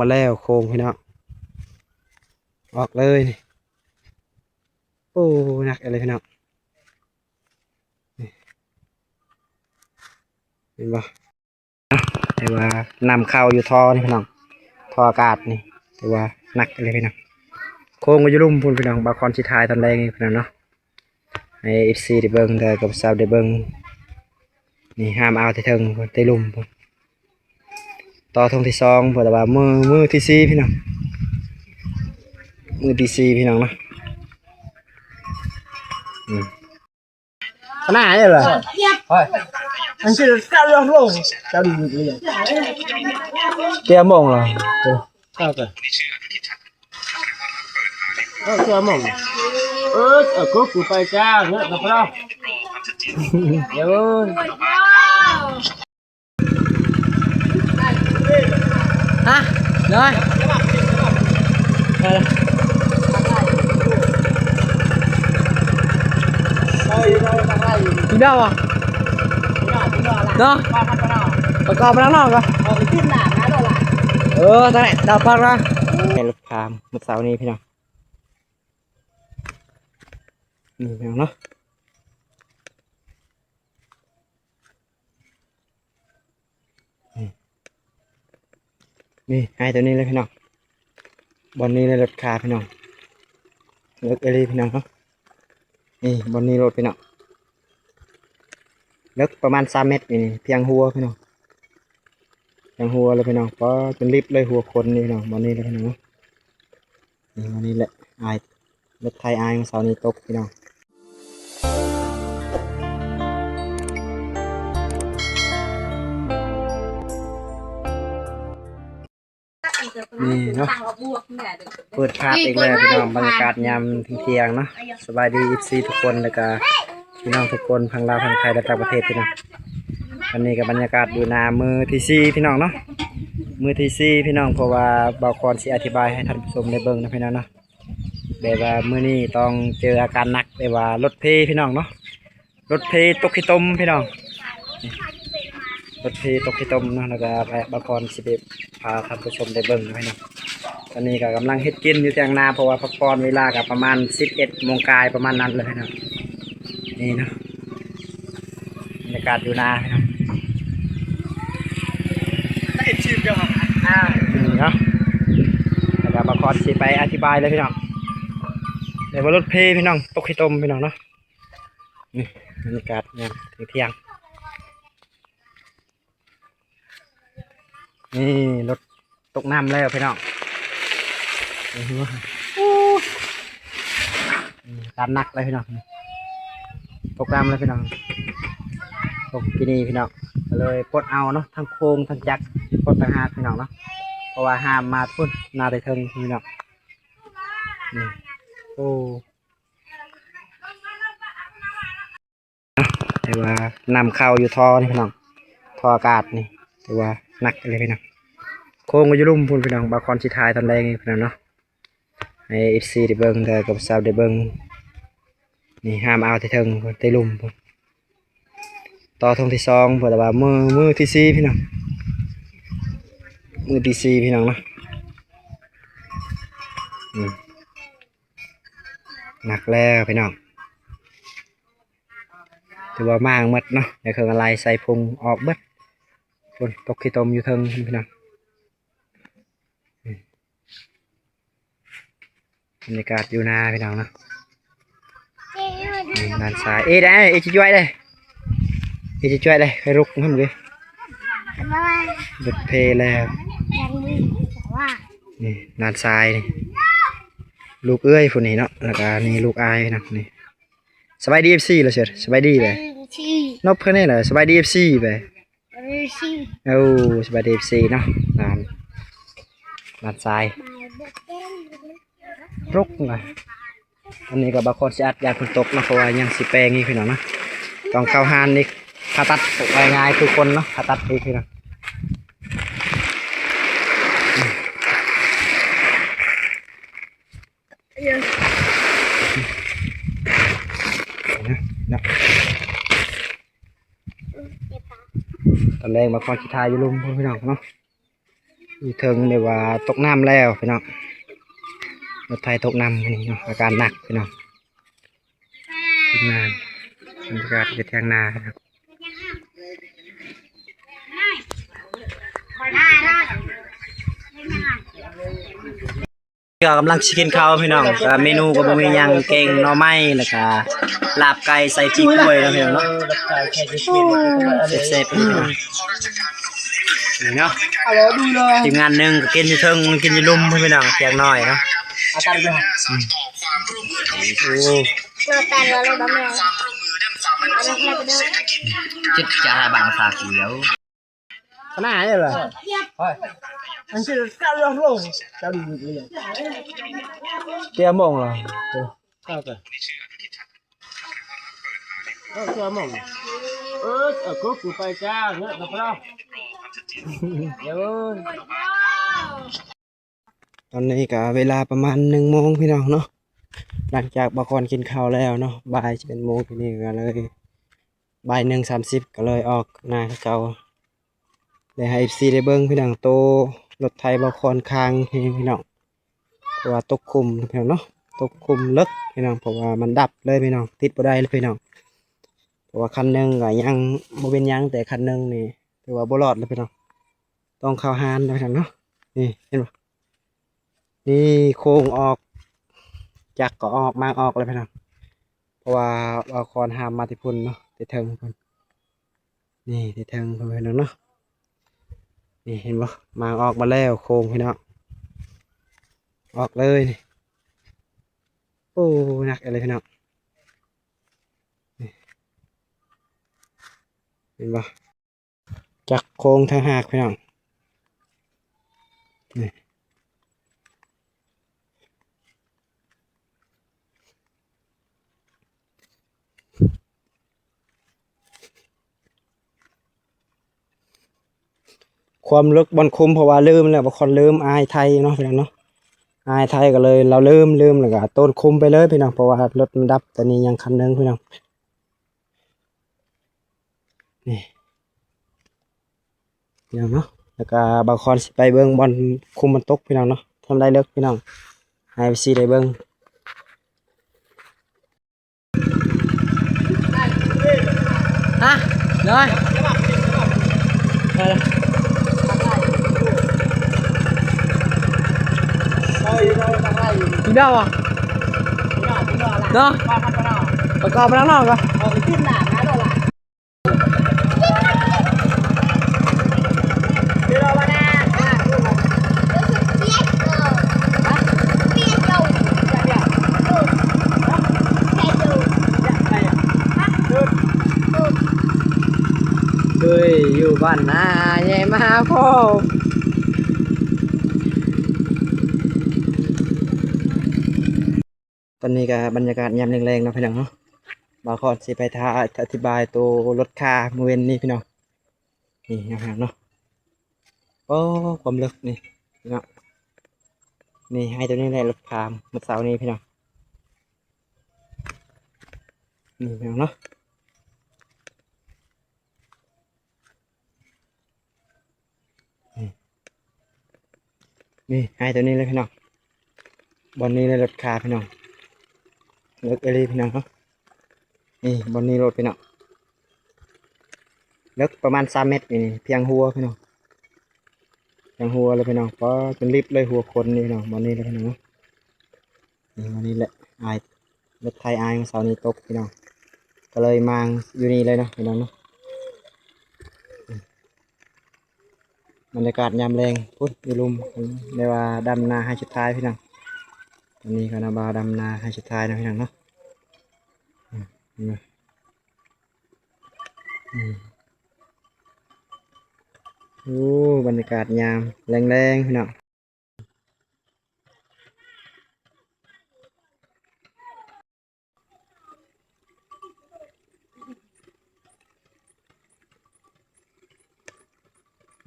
มาแล้วโค้งพี่น้องออกเลยนี่โอ้หนักอะไรพี่น้องเห็นปะไอ้ว่านำเข้าอยู่ท่อนี่พี่น้องท่ออากาศนี่แต่ว่าหนักอะไรพี่น้องโค้งก็อยู่ลุ่มพุ่นพี่น้องบาคอนสิทายตอนแรกนี่พี่น้องเนาะไอเอฟซีได้เบิ้งแต่กับสาวได้เบิ้งนี่ห้ามเอาที่เทิงที่ลุ่มพุ่นต่อทงที่สองเผื่อแต่ว่ามือที่สี่พี่น้องมือที่สี่พี่น้องเนาะขนาดนี้เหรอanh chưa được cao lắm luôn cao đi bây giờ kia mộng rồi cao kìa kia mộng ở cốt của tay cha nữa gặp đâu dạ ơi hả rồi đi đâu à đóประกอบไปแล้วเนาะก็ทางไหนดาวปังนะในรถพามเมื่อเสาร์นี้พี่น้องนี่พี่น้องเนาะนี่ให้ตัวนี้เลยพี่น้องบอลนี้เลยรถคาพี่น้องรถเอลีพี่น้องเนาะนี่บอลนี้รถพี่น้องลึกประมาณ3 เมตรนี่เพียงหัวพี่น้องเพียงหัวเลยพี่น้องเพราะเป็นลิฟต์เลยหัวคนนี่พี่น้องบอลนี้เลยพี่น้องนี่บอลนี้แหละอายรถไทยอายเสาร์นี้ตกพี่น้องนี่เนาะเปิดภาพอีกแล้วพี่น้องบรรยากาศยามเที่ยงเนาะสบายดีFCทุกคนแล้วก็พี่น้องทุกคนพังลาวพังไทยและต่างประเทศพี่น้องวันนี้กับบรรยากาศอยู่นามือที่สี่พี่น้องเนาะมือที่สี่พี่น้องเพราะว่าบาวคอนสิอธิบายให้ท่านผู้ชมได้เบิ่งนะพี่น้องเนาะแบบว่ามื้อนี้ต้องเจออาการหนักแบบว่ารถเพพี่น้องเนาะรถเพตกขี้ตมพี่น้องรถเพตกขี้ตมเนาะแล้วก็บาวคอนสิพาท่านผู้ชมได้เบิ่งนะพี่น้องตอนนี้ก็กำลังเฮ็ดกินอยู่เที่ยงนาเพราะว่าพักผ่อนเวลากับประมาณ11 โมงกายประมาณนั้นเลยพี่น้องนี่เนาะบรรยากาศอยู่นาครับได้ชิมกันครับนี่เนาะแล้วก็บาคอนสิไปอธิบายเลยพี่น้องเดี๋ยวรถเพพี่น้องตกขี้ตมพี่น้องเนาะนี่บรรยากาศเนี่ยเที่ยงนี่รถตกน้ำแล้วพี่น้องตามนักเลยพี่น้องตกน้ำเลยพี่น้องตกที่นี่พี่น้องเลยปลดเอาเนาะทั้งโค้งทั้งจักรปลดต่างหากพี่น้องเนาะเพราะว่าห้ามมาพุ่นนาได้เทิงพี่น้องนี่โอ้แต่ว่านำเข้าอยู่ท่อนี่พี่น้องท่ออากาศนี่แต่ว่าหนักเลยพี่น้องโค้งก็อยู่ลุ่มพุ่นพี่น้องบาคอนสิทายตอนแรกนี่พี่น้องเนาะไอเอฟซีได้เบิ้งแต่กับสาวได้เบิ้งนี่ห้ามเอาที่เทิงที่ลุ่มพุ่นต่อทงที่สองเผื่อแต่ว่ามือที่สี่พี่น้องมือที่สี่พี่น้องเนาะหนักแล้วพี่น้องถือว่ามากมัดเนาะในเครื่องอะไรใส่พุงออกบัดคนตกขี้ตมอยู่เทิงพี่น้องบรรยากาศอยู่นาพี่น้องเนาะด้านซ้ายได้จะช่วยได้จะช่วยได้ใครรุกทำไงรถเพลแล้วนี่ด้านซ้ายนี่ลูกเอ้ยคนนี้เนาะแล้วก็นี่ลูกอายนะนี่สบายดีเอฟซีเลยเชียวสบายดีเลยนบเพื่อนนี่เหรอสบายดีเอฟซีไปโอ้สบายดีเอฟซีเนาะด้านซ้ายรุกเลยอันนี้กับบาคอนสิอัดยาฝนตกนะเพราะว่ายังสิแปลงนี่คือเนาะต้องเข้าหานนี่ผ่าตัดง่ายๆคือคนเนาะผ่าตัดนี่คือเนาะตอนแรกมาคอนสิทายอยู่ลุมพี่น้องเนาะ อยู่เทิงเดี๋ยวว่าตกน้ำแล้วพี่น้องรถไทยตกน้ำนี่เนาะอาการหนักพี่น้องทีมงานบรรยากาศอยู่แทงนาครับก็กำลังกินข้าวพี่น้องก็เมนูก็บ่มีหยังแกงหน่อไม้แล้วก็ลาบไก่ใส่พริกกล้วยแล้วพี่น้องเนาะเซฟๆพี่น้องนี่เนาะทีมงานหนึงก็กินอยู่เทิงกินอยู่ลุ่มพี่น้องเพียงน้อยเนาะอาการเป็นโอ้จิตใจบางสาขีแล้วขนาดนี้เหรออันชื่อก้าวลงก้าวดีเลยเตี้ยมองเหรอก้าวกันเตี้ยมองก็กูไปจ้าเงี้ยครับเราเดี๋ยวตอนนี้ก็เวลาประมาณ1 โมงพี่น้องเนาะหลังจากบางคนกินข้าวแล้วเนาะบ่าย11 โมงที่นี่ก็เลยบ่าย1:30ก็เลยออกหน้าเก่าได้ให้ FC ได้เบิ่งพี่น้องโตรถไทยบางคนค้างพี่น้องเพราะว่าตกคุมพี่น้องเนาะตกคุมลึกพี่น้องเพราะว่ามันดับเลยพี่น้องติดบ่ได้เลยพี่น้องเพราะว่าคันหนึงก็ยังบ่เป็นหยังแต่คันหนึงนี่ถือว่าบ่รอดเลยพี่น้องต้องเข้าหานนะพี่น้องเนาะนี่เห็นบ่นี่โค้งออกจักรก็ออกมางออกเลยพี่น้องเพราะว่าเอาคอนหามมาที่พุ่นเนาะที่เทิงพุ่นนี่ที่เทิงพุ่นพี่น้องเนาะนี่เห็นบ่มางออกมาแล้วโค้งพี่น้องออกเลยนี่โอ้หนักอะไรพี่น้องเห็นบ่จักรโค้งทางหากพี่น้องนี่ความลึกบนคุมเพราะว่าลืมแล้วบางคนลืมอายไทยเนาะพี่น้องเนาะอายไทยก็เลยเราลืมแล้วก็ต้นคุมไปเลยพี่น้องเพราะว่ารถมันดับแต่นี้ยังคันนึงพี่น้องนี่พี่น้องเนาะแล้วก็บางคนสิไปเบิ่งบอลคุมมันตกพี่น้องเนาะทำได้เลิกพี่น้องให้ไปซีได้เบิ่งฮะเลยกินได้ป่ะเนาะประกอบไปแล้วเนาะก็ขึ้นหนานะเราล่ะเฮ้ยอยู่บ้านนาใหญ่มาพ่อตอนนี้ก็บรรยากาศยามแรงๆนะพี่น้องเนาะบางคนสิไปท่าอธิบายตัวรถคาเมื่อเว้นนี่พี่น้องนี่นะครับเนาะโอ้ความลึกนี่พี่น้องนี่ให้ตัวนี้แหละรถคาเมื่อเสาร์นี้พี่น้องนี่พี่น้องเนาะนี่ให้ตัวนี้เลยพี่น้องบอนนี้เลยรถคาพี่น้องเลิกเอลีพี่น้องเนาะนี่บอนนี้รถพี่น้องเลิกประมาณ3 เมตรนี่เพียงหัวพี่น้องเพียงหัวเลยพี่น้องเพราะจนรีบเลยหัวคนนี่พี่น้องบอนนี้เลยพี่น้องเนาะนี่บอนนี้แหละอายรถไทยอายเสาร์นี้ตกพี่น้องก็เลยมางอยู่นี่เลยเนาะพี่น้องเนาะบรรยากาศยามแรงพุทธอยู่ลุมเรียกว่าดำนาให้สุดท้ายพี่น้องตอนนี้ก็นาบาดำนาให้สุดท้ายนะพี่น้องเนาะโอ้บรรยากาศยามแรงๆพี่น้อง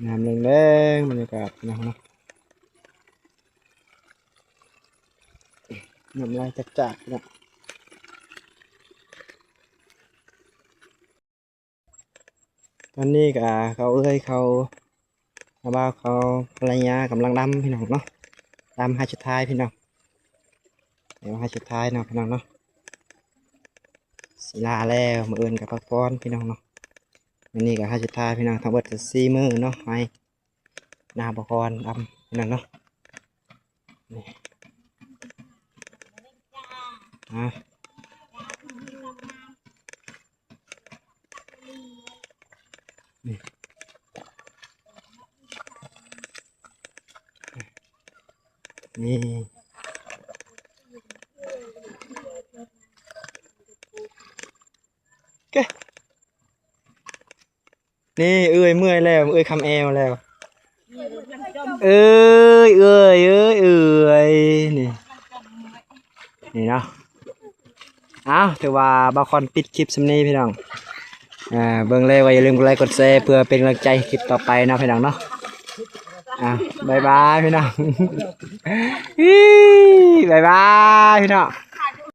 ยามแรงๆบรรยากาศพี่น้องเนาะน้ำลายจัดๆนะตอนนี้ก็เขาเขา แล้วว่าเขาภรรยากำลังดำพี่น้องเนาะดำให้สุดท้ายพี่น้องเดี๋ยวให้สุดท้ายเนาะพี่น้องเนาะศิลาแล้วมาเอินกับพักผ่อนพี่น้องเนาะวันนี้ก็ให้สุดท้ายพี่น้องทั้งหมดสี่มื้อเนาะให้นาบกรดำพี่น้องเนาะนี่อ่ะนี่นี่เก้นี่เอ้ยเมื่อยแล้วเอ้ยคำแอวแล้วเอ้ยเอ้ยเอ้ยเอ้ยนี่นี่เนาะอ้าวถือว่าบาคอนปิดคลิปสำนี้พี่น้องเบิ่งเลยว่าอย่าลืมกดไลค์กดแชร์เพื่อเป็นกำลังใจคลิปต่อไปนะพี่น้องเนาะบายบายพี่น้อง บ๊ายบายพี่น้อง